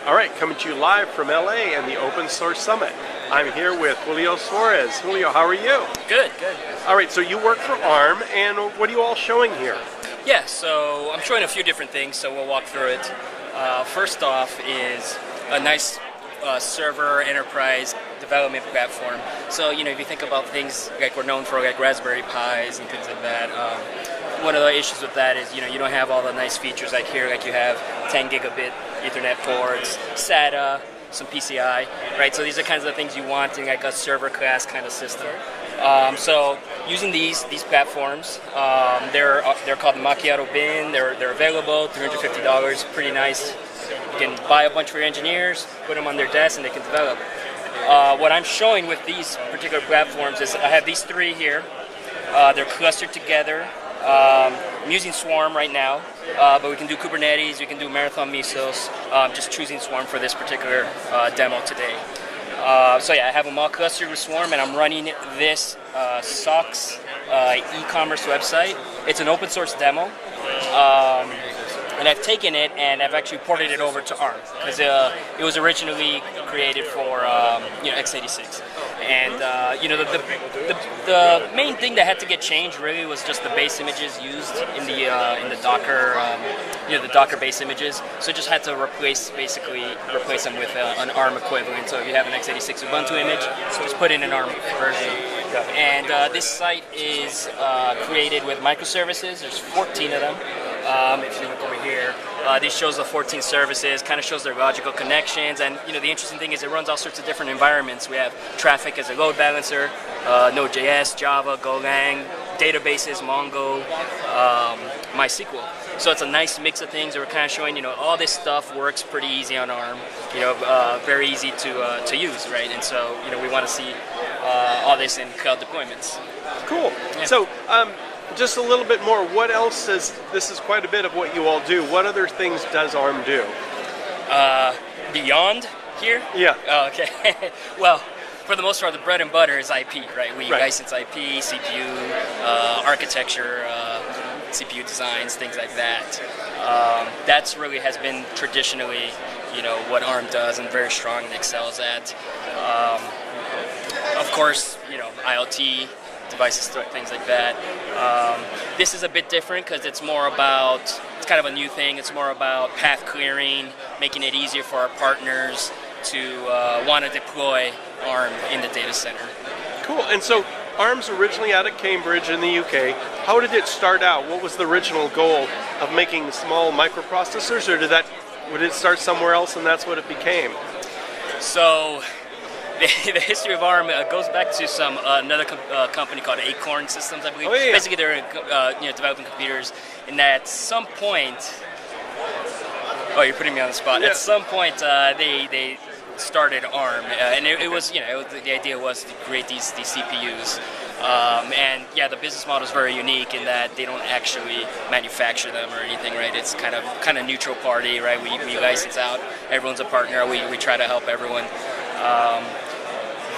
All right, coming to you live from LA and the Open Source Summit. I'm here with Julio Suarez. Julio, how are you? Good, good. All right, so you work for ARM, and what are you all showing here? Yeah, so I'm showing a few different things, so we'll walk through it. First off is a nice server enterprise development platform. So, if you think about things like we're known for, like Raspberry Pis and things like that, one of the issues with that is, you don't have all the nice features like here, like you have 10 gigabit Ethernet ports, SATA, some PCI, right? So these are kinds of things you want in like a server class kind of system. So using these platforms, they're called the Macchiato Bin. They're available, $350, pretty nice. You can buy a bunch for your engineers, put them on their desk, and they can develop. What I'm showing with these particular platforms is I have these three here. They're clustered together. I'm using Swarm right now, but we can do Kubernetes, we can do Marathon Mesos, just choosing Swarm for this particular demo today. So yeah, I have them all clustered with Swarm, and I'm running this SOX e-commerce website. It's an open source demo, and I've taken it and I've actually ported it over to ARM, because it was originally created for x86. And the main thing that had to get changed really was just the base images used in the Docker, the Docker base images. So it just had to replace them with an ARM equivalent. So if you have an x86 Ubuntu image, just put in an ARM version. And this site is created with microservices. There's 14 of them. If you look over here, this shows the 14 services, kind of shows their logical connections, and the interesting thing is it runs all sorts of different environments. We have traffic as a load balancer, Node.js, Java, Golang, databases, Mongo, MySQL. So it's a nice mix of things that we're kind of showing, all this stuff works pretty easy on ARM, very easy to use, right? And so, we want to see all this in cloud deployments. Cool. Yeah. So, just a little bit more, what else this is quite a bit of what you all do. What other things does ARM do? Beyond here? Yeah. Oh, okay. Well, for the most part, the bread and butter is IP, right? We license IP, CPU, architecture, CPU designs, things like that. That's really has been traditionally, what ARM does and very strong and excels at. Of course, IoT, devices, things like that. This is a bit different because it's kind of a new thing. It's more about path clearing, making it easier for our partners to want to deploy ARM in the data center. Cool. And so ARM's originally out of Cambridge in the UK. How did it start out? What was the original goal of making small microprocessors, or would it start somewhere else and that's what it became? So the history of ARM goes back to another company called Acorn Systems, I believe. Oh, yeah. Basically, they're developing computers, and at some point, you're putting me on the spot. Yeah. At some point, they started ARM, and it was the idea was to create these CPUs. And yeah, the business model is very unique in that they don't actually manufacture them or anything, right? It's kind of neutral party, right? We license out. Everyone's a partner. We try to help everyone.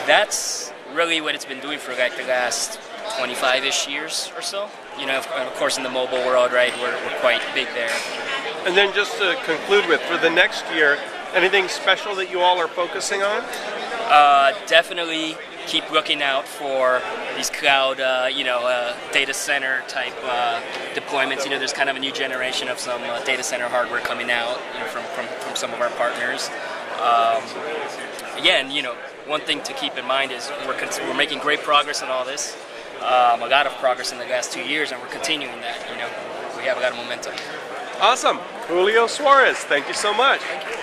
That's really what it's been doing for like the last 25-ish years or so. Of course in the mobile world, right, we're quite big there. And then just to conclude with, for the next year, anything special that you all are focusing on? Definitely keep looking out for these cloud, data center type deployments. There's kind of a new generation of some data center hardware coming out, from some of our partners. And one thing to keep in mind is we're making great progress in all this. A lot of progress in the last 2 years, and we're continuing that. We have a lot of momentum. Awesome. Julio Suarez, thank you so much. Thank you.